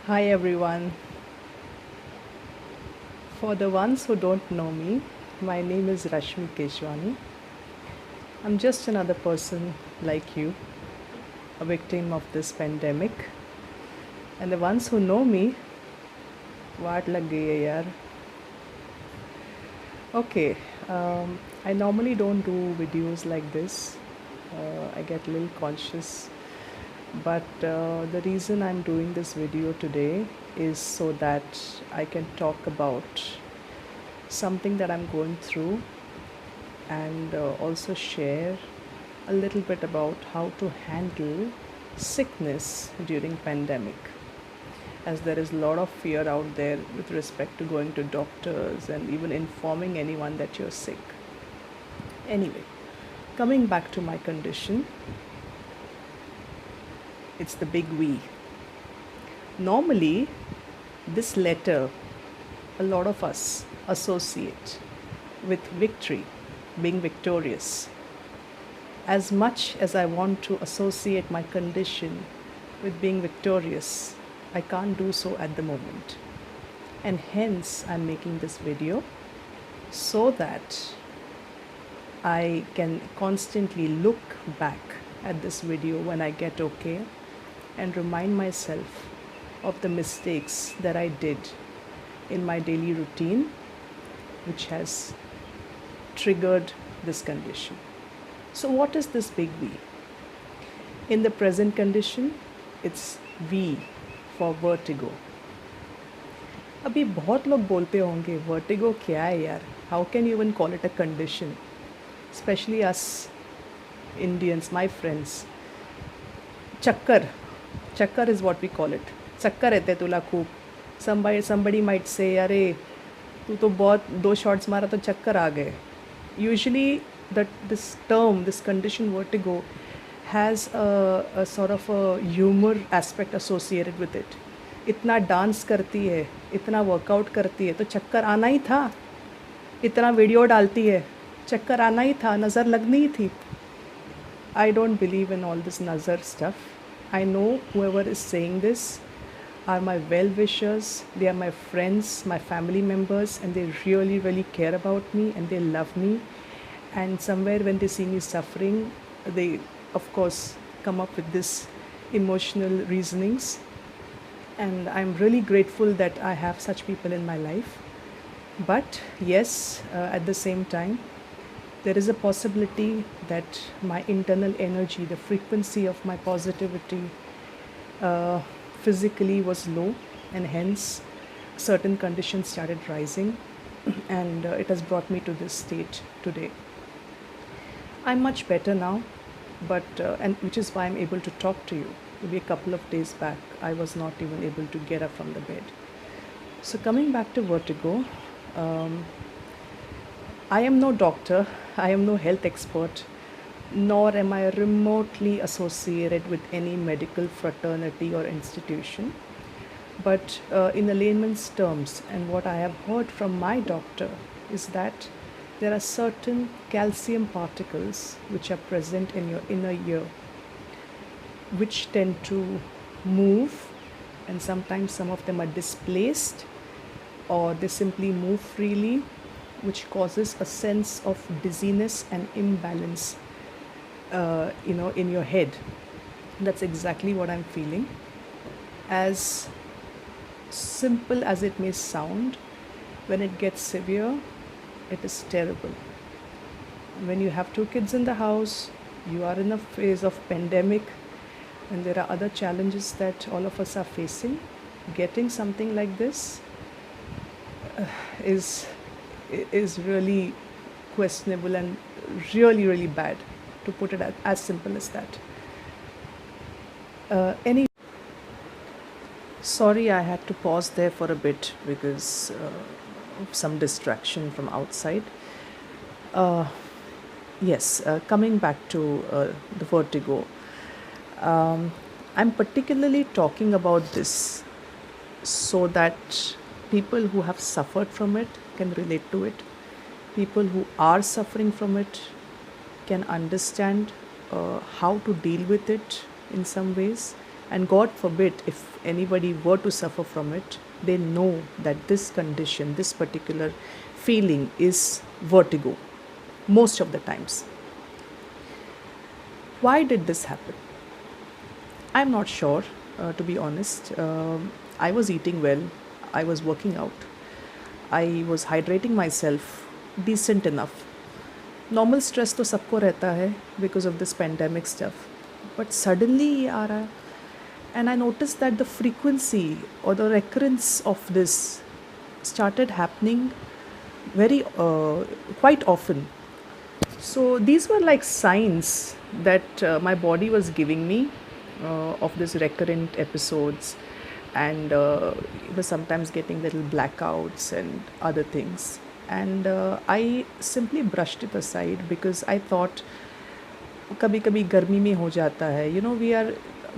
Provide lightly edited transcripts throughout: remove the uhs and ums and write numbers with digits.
Hi everyone. For the ones who don't know me, my name is Rashmi Keshwani. I'm just another person like you, a victim of this pandemic. And the ones who know me, what lag gayi hai yaar. Okay, I normally don't do videos like this. I get a little conscious, but the reason I'm doing this video today is so that I can talk about something that I'm going through and also share a little bit about how to handle sickness during pandemic, as there is a lot of fear out there with respect to going to doctors and even informing anyone that you're sick. Anyway, coming back to my condition, it's the big V. Normally, this letter a lot of us associate with victory, being victorious. As much as I want to associate my condition with being victorious, I can't do so at the moment. And hence, I'm making this video so that I can constantly look back at this video when I get okay and remind myself of the mistakes that I did in my daily routine, which has triggered this condition. So, what is this big V? In the present condition, it's V for vertigo. अभी बहुत लोग बोलते होंगे vertigo क्या है यार, how can you even call it a condition, especially us Indians, my friends. चक्कर is what we call it. चक्कर रहते तुला खूब. somebody might say अरे तू तो बहुत 2 शॉट्स मारा तो चक्कर आ गए. Usually this condition vertigo has a sort of a humor aspect associated with it. इतना डांस करती है, इतना वर्कआउट करती है तो चक्कर आना ही था. इतना वीडियो डालती है, चक्कर आना ही था, नज़र लगनी ही थी. I don't believe in all this nazar stuff. I know whoever is saying this are my well-wishers, they are my friends, my family members, and they really, really care about me and they love me. And somewhere when they see me suffering, they, of course, come up with this emotional reasonings. And I'm really grateful that I have such people in my life. But yes, at the same time, there is a possibility that my internal energy, the frequency of my positivity, physically was low, and hence certain conditions started rising, and it has brought me to this state today. I'm much better now, but and which is why I'm able to talk to you. Maybe a couple of days back, I was not even able to get up from the bed. So coming back to vertigo, I am no doctor, I am no health expert, nor am I remotely associated with any medical fraternity or institution. But in the layman's terms, and what I have heard from my doctor is that there are certain calcium particles which are present in your inner ear, which tend to move, and sometimes some of them are displaced or they simply move freely, which causes a sense of dizziness and imbalance in your head. That's exactly what I'm feeling. As simple as it may sound, when it gets severe, it is terrible. When you have 2 kids in the house, you are in a phase of pandemic, and there are other challenges that all of us are facing. Getting something like this is really questionable and really, really bad, to put it as simple as that. Sorry, I had to pause there for a bit because of some distraction from outside. Yes, coming back to the vertigo. I'm particularly talking about this so that people who have suffered from it can relate to it. People who are suffering from it can understand how to deal with it in some ways, And God forbid if anybody were to suffer from it, they know that this condition, this particular feeling is vertigo most of the times. Why did this happen? I'm not sure, to be honest. I was eating well, I was working out, I was hydrating myself decent enough. Normal stress तो सबको रहता है because of this pandemic stuff. But suddenly ये आ रहा है. And I noticed that the frequency or the recurrence of this started happening very quite often. So these were like signs that my body was giving me of this recurrent episodes, and it was sometimes getting little blackouts and other things. And I simply brushed it aside because I thought कभी कभी गर्मी में हो जाता है.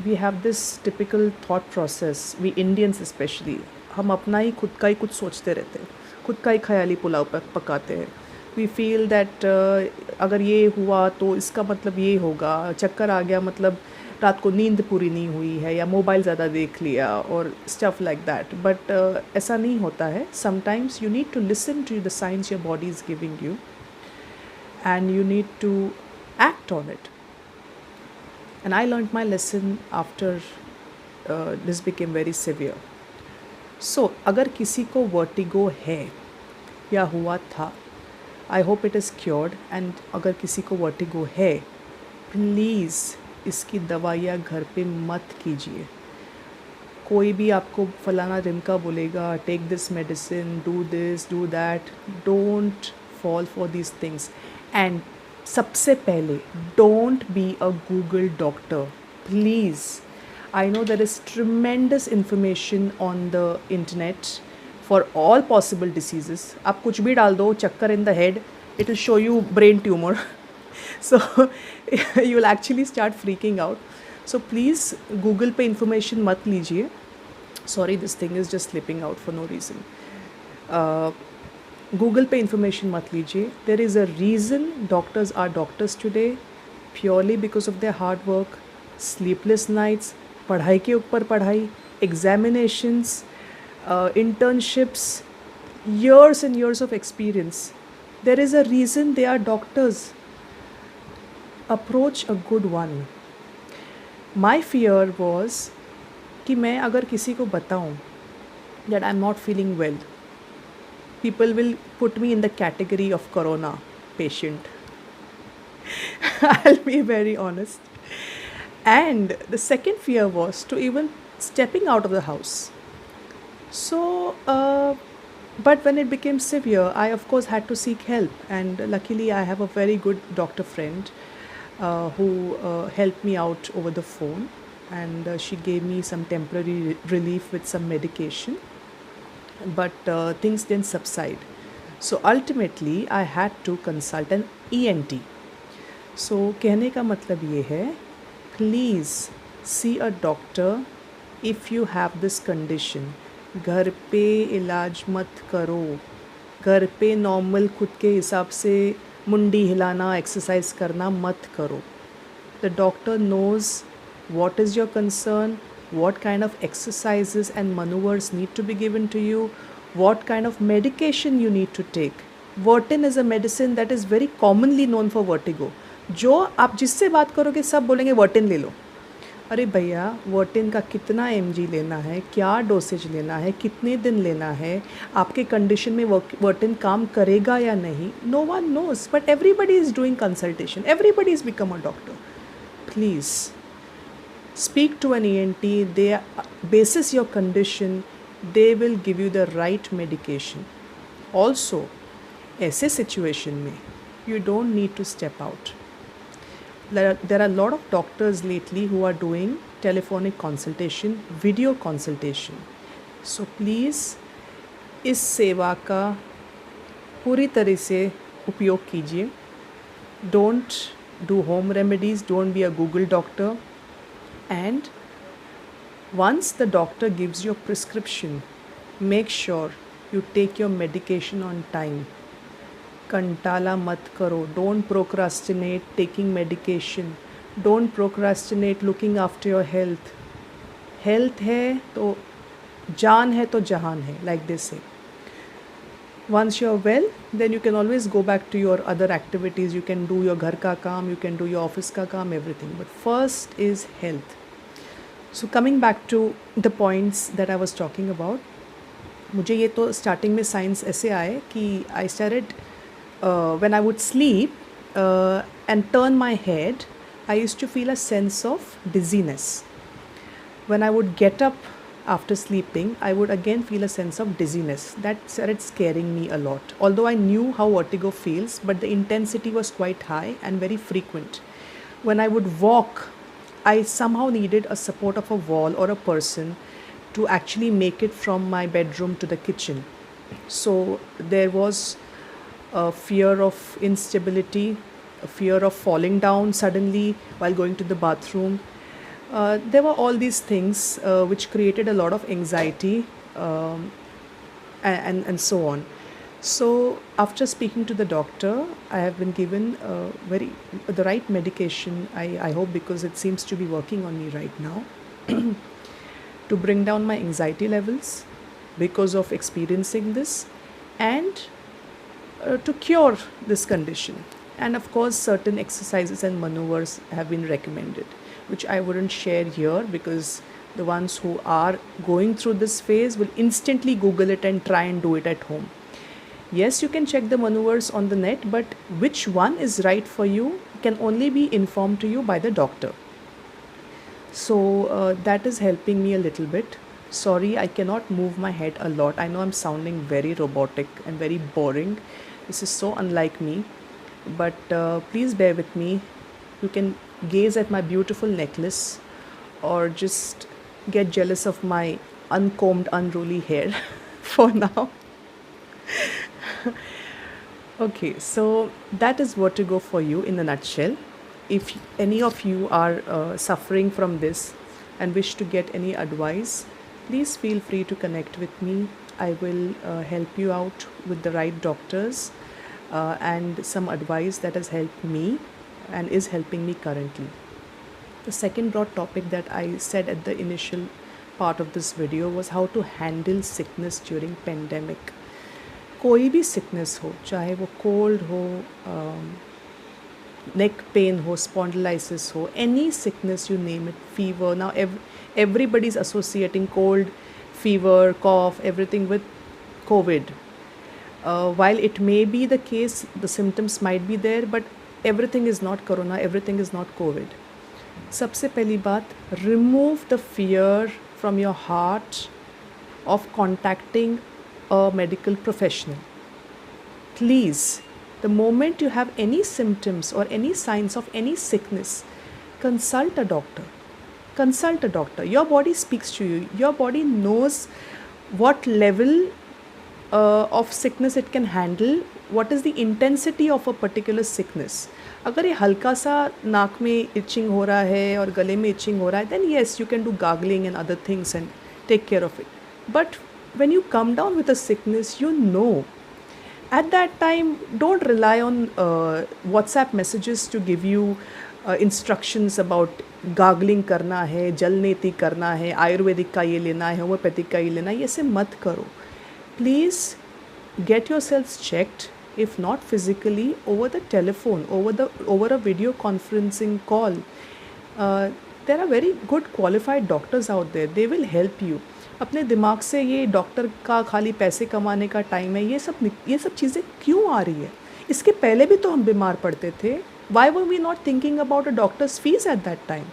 We have this typical thought process, we Indians specially, हम अपना ही खुद का ही कुछ सोचते रहते हैं, खुद का ही ख्याली पुलाव पकाते हैं. वी फील दैट अगर ये हुआ तो इसका मतलब ये होगा, चक्कर आ गया मतलब रात को नींद पूरी नहीं हुई है, या मोबाइल ज़्यादा देख लिया, और स्टफ लाइक दैट. बट ऐसा नहीं होता है. Sometimes you need to listen to the science your body is giving you, and you need to act on it. And I learned my lesson after this became very severe. So अगर किसी को vertigo है या हुआ था, I hope it is cured. And अगर किसी को वर्टिगो है, प्लीज़ इसकी दवाइयाँ घर पे मत कीजिए. कोई भी आपको फलाना रिमका बोलेगा, take this medicine, do this, do that, don't fall for these things. And सबसे पहले, don't be a Google doctor, please. I know there is tremendous information on the internet for all possible diseases. आप कुछ भी डाल दो, चक्कर in the head, it will show you brain tumor. So you will actually start freaking out. So please Google पे information मत लीजिए. Sorry, this thing is just slipping out for no reason. Google पे information मत लीजिए. There is a reason doctors are doctors today, purely because of their hard work, sleepless nights, पढ़ाई के ऊपर पढ़ाई, examinations, internships, years and years of experience. There is a reason they are doctors. Approach a good one. My fear was कि मैं अगर किसी को बताऊं that I'm not feeling well, people will put me in the category of corona patient. I'll be very honest. And the second fear was to even stepping out of the house. So but when it became severe, I of course had to seek help, and luckily I have a very good doctor friend who helped me out over the phone, and she gave me some temporary relief with some medication. But things didn't subside. So ultimately I had to consult an ENT. So कहने का मतलब ये है, please see a doctor if you have this condition. घर पे इलाज मत करो. घर पे नॉर्मल खुद के हिसाब से मुंडी हिलाना, एक्सरसाइज करना मत करो. The doctor knows what is your concern, what kind of exercises and maneuvers need to be given to you, what kind of medication you need to take. Vertin is a medicine that is very commonly known for vertigo. जो आप जिससे बात करोगे सब बोलेंगे वर्टिन ले लो. अरे भैया, वर्टिन का कितना mg लेना है, क्या डोसेज लेना है, कितने दिन लेना है, आपके कंडीशन में वर्टिन काम करेगा या नहीं, no one knows. But everybody is doing consultation, everybody is become a doctor. Please speak to an ENT. They basis your condition, they will give you the right medication. Also, ऐसे situation में you don't need to step out. There are a lot of doctors lately who are doing telephonic consultation, video consultation. So please इस सेवा का पूरी तरह से उपयोग कीजिए. Don't do home remedies, don't be a Google doctor. And once the doctor gives you a prescription, make sure you take your medication on time. कंटाला मत करो. Don't procrastinate taking medication. Don't procrastinate looking after your health. Health है तो जान है तो जहान है, like they say. Once you're well, then you can always go back to your other activities. You can do your ghar ka kaam, you can do your office ka kaam, everything. But first is health. So coming back to the points that I was talking about, मुझे ये तो starting में science ऐसे आए कि I started when I would sleep and turn my head, I used to feel a sense of dizziness. When I would get up after sleeping, I would again feel a sense of dizziness. That started scaring me a lot. Although I knew how vertigo feels, but the intensity was quite high and very frequent. When I would walk, I somehow needed a support of a wall or a person to actually make it from my bedroom to the kitchen. So there was a fear of instability, a fear of falling down suddenly while going to the bathroom. There were all these things which created a lot of anxiety, and so on. So after speaking to the doctor, I have been given the right medication. I hope, because it seems to be working on me right now, to bring down my anxiety levels because of experiencing this, and to cure this condition. And of course, certain exercises and maneuvers have been recommended, which I wouldn't share here because the ones who are going through this phase will instantly Google it and try and do it at home. Yes, you can check the maneuvers on the net, but which one is right for you can only be informed to you by the doctor. So that is helping me a little bit. Sorry, I cannot move my head a lot. I know I'm sounding very robotic and very boring. This is so unlike me. But please bear with me. You can gaze at my beautiful necklace or just get jealous of my uncombed, unruly hair for now. Okay, so that is vertigo for you in a nutshell. If any of you are suffering from this and wish to get any advice, please feel free to connect with me. I will help you out with the right doctors and some advice that has helped me and is helping me currently. The second broad topic that I said at the initial part of this video was how to handle sickness during pandemic. कोई भी sickness हो, चाहे वो cold हो, neck pain ho, spondylitis ho, any sickness, you name it, fever. Now everybody is associating cold, fever, cough, everything with COVID. While it may be the case, the symptoms might be there, but everything is not corona, everything is not COVID. सबसे पहली बात, remove the fear from your heart of contacting a medical professional. Please, the moment you have any symptoms or any signs of any sickness, consult a doctor. Consult a doctor. Your body speaks to you. Your body knows what level of sickness it can handle, what is the intensity of a particular sickness. अगर ये हल्का सा नाक में itching हो रहा है और गले में itching हो रहा है, then yes, you can do gargling and other things and take care of it. But when you come down with a sickness, you know. At that time, don't rely on WhatsApp messages to give you instructions about gargling करना है, जल नेति करना है, आयुर्वेदिक का ये लेना है, होम्योपैथिक का ये लेना है, ये सब मत करो. Please get yourselves checked, if not physically, over the telephone, over a video conferencing call. There are very good qualified doctors out there. They will help you. अपने दिमाग से ये डॉक्टर का खाली पैसे कमाने का टाइम है, ये सब चीज़ें क्यों आ रही है? इसके पहले भी तो हम बीमार पड़ते थे. Why were we not thinking about a doctor's fees at that time?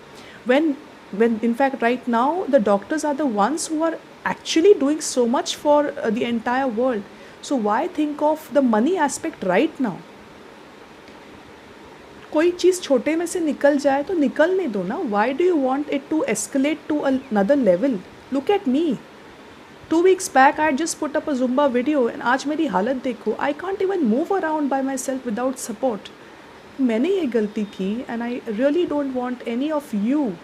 When in fact right now the doctors are the ones who are actually doing so much for the entire world. So why think of the money aspect right now? कोई चीज़ छोटे में से निकल जाए तो निकलने दो ना. Why do you want it to escalate to another level? Look at me. 2 weeks back I had just put up a Zumba video and आज मेरी हालत देखो. I can't even move around by myself without support. मैंने ये गलती की, and I really don't want any of you,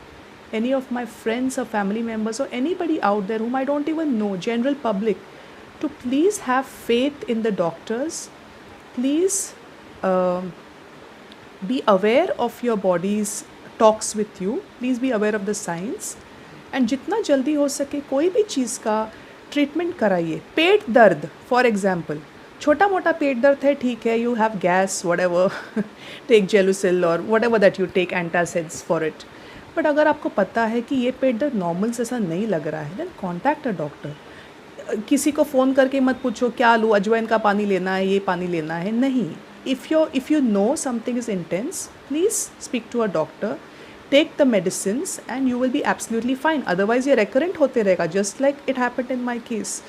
any of my friends or family members or anybody out there whom I don't even know, general public, to please have faith in the doctors. Please be aware of your body's talks with you. Please be aware of the signs and जितना जल्दी हो सके कोई भी चीज़ का treatment कराइए. पेट दर्द for example, छोटा मोटा पेट दर्द है, ठीक है, you have gas whatever, take Gelusil और whatever that you take antacids for it. But अगर आपको पता है कि ये पेट दर्द नॉर्मल जैसा नहीं लग रहा है, देन कॉन्टैक्ट अ डॉक्टर. किसी को फ़ोन करके मत पूछो क्या लूँ, अजवाइन का पानी लेना है, ये पानी लेना है, नहीं. If you know something is intense, please speak to a doctor, take the medicines and you will be absolutely fine. Otherwise ये रेकरेंट होते रहेगा, just like it happened in my case.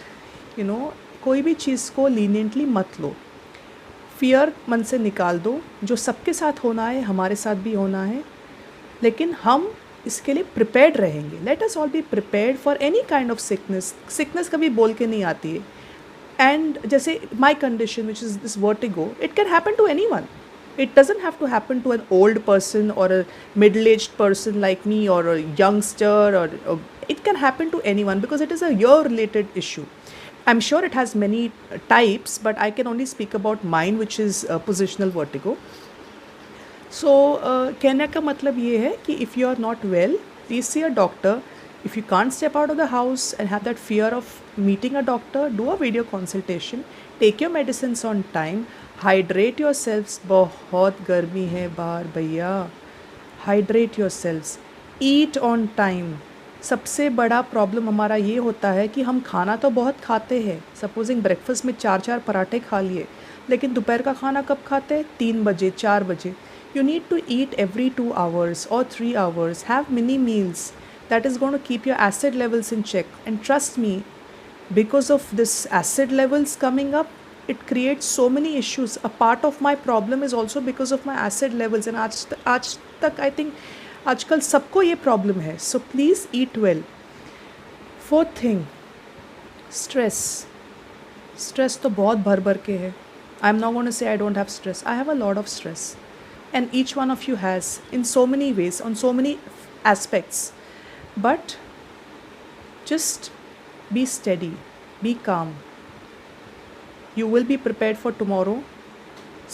You know, कोई भी चीज़ को leniently मत लो. Fear मन से निकाल दो. जो सबके साथ होना है हमारे साथ भी होना है, लेकिन हम इसके लिए प्रिपेयर्ड रहेंगे. Let us all be prepared for any kind of sickness. Sickness कभी बोल के नहीं आती है. एंड जैसे my condition which is this vertigo, it can happen to anyone. It doesn't have to happen to an old person or a middle-aged person like me or a youngster, or it can happen to anyone because it is a ear-related issue. I'm sure it has many types, but I can only speak about mine, which is positional vertigo. So कहने का मतलब ये है कि if you are not well, please see a doctor. If you can't step out of the house and have that fear of meeting a doctor, do a video consultation. Take your medicines on time. Hydrate yourselves. बहुत गर्मी है बाहर भैया. Hydrate yourselves. Eat on time. सबसे बड़ा problem हमारा ये होता है कि हम खाना तो बहुत खाते हैं. सपोजिंग ब्रेकफास्ट में 4 पराठे खा लिए, लेकिन दोपहर का खाना कब खाते हैं? 3 बजे, 4 बजे. You need to eat every 2 hours or 3 hours. Have mini meals. That is going to keep your acid levels in check. And trust me, because of this acid levels coming up, it creates so many issues. A part of my problem is also because of my acid levels. And आज तक I think आजकल सबको ये problem है. So please eat well. Fourth thing, stress. Stress तो बहुत भर के है. I'm not going to say I don't have stress. I have a lot of stress. And each one of you has, in so many ways, on so many aspects. But just be steady, be calm. You will be prepared for tomorrow,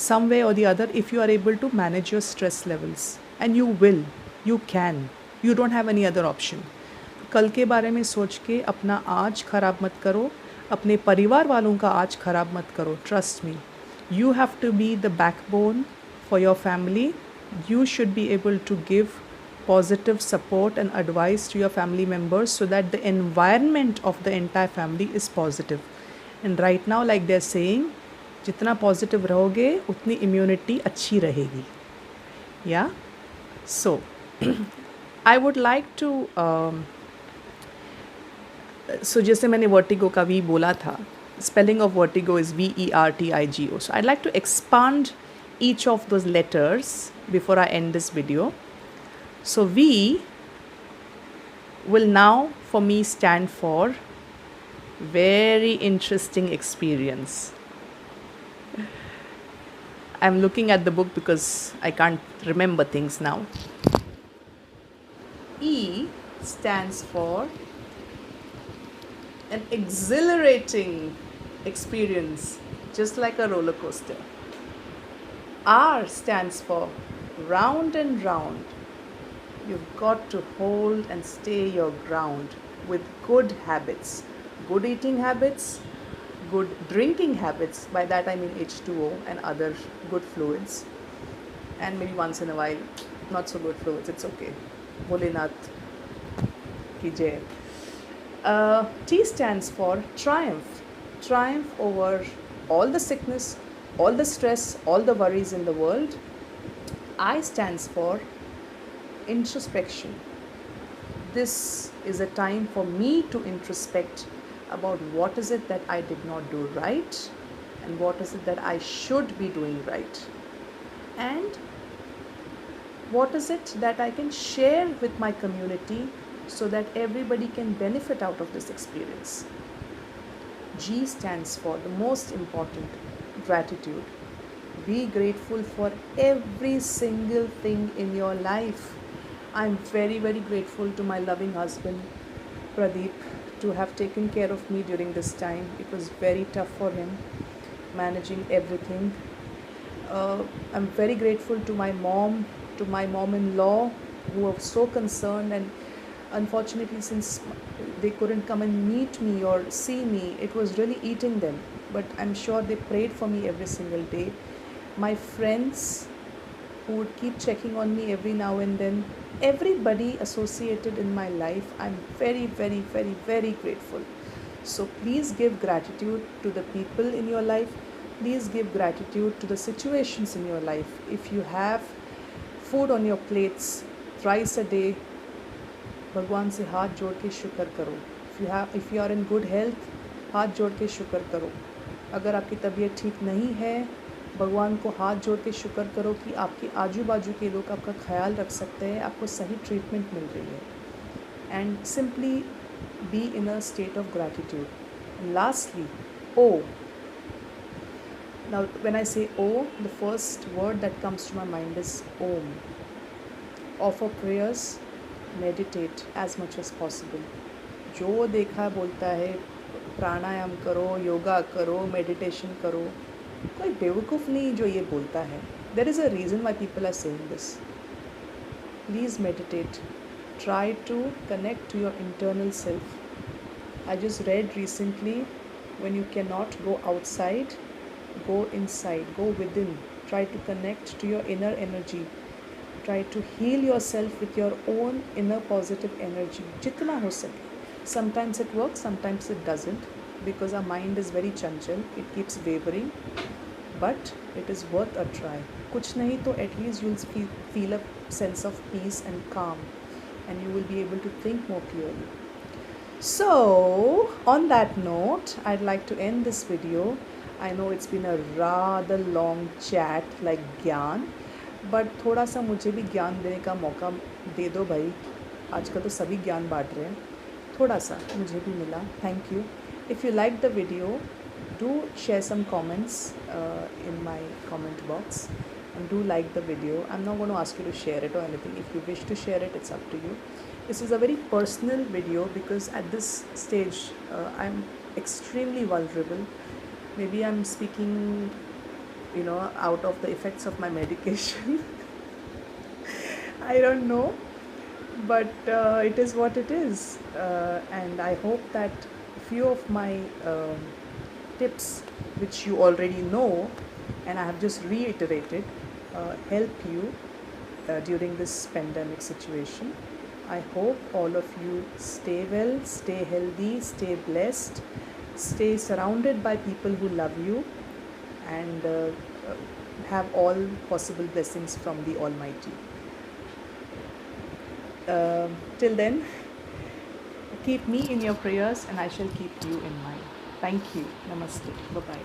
some way or the other, if you are able to manage your stress levels. And you will, you can. You don't have any other option. कल के बारे में सोच के अपना आज ख़राब मत करो, अपने परिवार वालों का आज ख़राब मत करो. Trust me. You have to be the backbone for your family. You should be able to give positive support and advice to your family members so that the environment of the entire family is positive. And right now, like they're saying, जितना positive रहोगे उतनी immunity अच्छी रहेगी. Yeah? So, I would like to so जैसे मैंने vertigo का V बोला था, spelling of vertigo is VERTIGO. So I'd like to expand each of those letters before I end this video. So V will now for me stand for very interesting experience. I'm looking at the book because I can't remember things now. E stands for an exhilarating experience, just like a roller coaster. R stands for round and round. You've got to hold and stay your ground with good habits, good eating habits, good drinking habits. By that I mean H2O and other good fluids, and maybe once in a while not so good fluids. It's okay. Bholenath ki jai. T stands for triumph. Triumph over all the sickness, all the stress, all the worries in the world. I stands for introspection. This is a time for me to introspect about what is it that I did not do right and what is it that I should be doing right, and what is it that I can share with my community so that everybody can benefit out of this experience. G stands for the most important, gratitude. Be grateful for every single thing in your life. I'm very, very grateful to my loving husband, Pradeep, to have taken care of me during this time. It was very tough for him, managing everything. I'm very grateful to my mom, to my mom-in-law, who were so concerned and Unfortunately, since they couldn't come and meet me or see me, it was really eating them. But I'm sure they prayed for me every single day. My friends who would keep checking on me every now and then, everybody associated in my life, I'm very, very, very, very grateful. So please give gratitude to the people in your life. Please give gratitude to the situations in your life. If you have food on your plates thrice a day, भगवान से हाथ जोड़ के शुक्र करो. If you are in good health, हाथ जोड़ के शुक्र करो. अगर आपकी तबीयत ठीक नहीं है, भगवान को हाथ जोड़ के शुक्र करो कि आपके आजू बाजू के लोग आपका ख्याल रख सकते हैं, आपको सही ट्रीटमेंट मिल रही है. And simply be in a state of gratitude. Lastly, oh. Now when I say O, the first word that comes to my mind is Om. Offer prayers, meditate as much as possible. जो देखा बोलता है प्राणायाम करो, योगा करो, meditation करो. कोई बेवकूफ़ नहीं जो ये बोलता है. There is a reason why people are saying this. Please meditate. Try to connect to your internal self. I just read recently, when you cannot go outside, go inside, go within. Try to connect to your inner energy. Try to heal yourself with your own inner positive energy. Jitna ho sake. Sometimes it works, sometimes it doesn't, because our mind is very chanchal. It keeps wavering, but it is worth a try. Kuch nahi to at least you'll feel a sense of peace and calm, and you will be able to think more clearly. So, on that note, I'd like to end this video. I know it's been a rather long chat like ज्ञान, but थोड़ा सा मुझे भी ज्ञान देने का मौका दे दो भाई. आजकल तो सभी ज्ञान बांट रहे हैं, थोड़ा सा मुझे भी मिला. Thank you. If you like the video, do share some comments in my comment box, and do like the video. I'm not going to ask you to share it or anything. If you wish to share it, it's up to you. This is a very personal video because at this stage I'm extremely vulnerable. Maybe I'm speaking, out of the effects of my medication. I don't know, but it is what it is, and I hope that few of my tips, which you already know and I have just reiterated, help you during this pandemic situation. I hope all of you stay well, stay healthy, stay blessed, stay surrounded by people who love you, and have all possible blessings from the Almighty. Till then, keep me in your prayers and I shall keep you in mine. Thank you. Namaste. Bye-bye.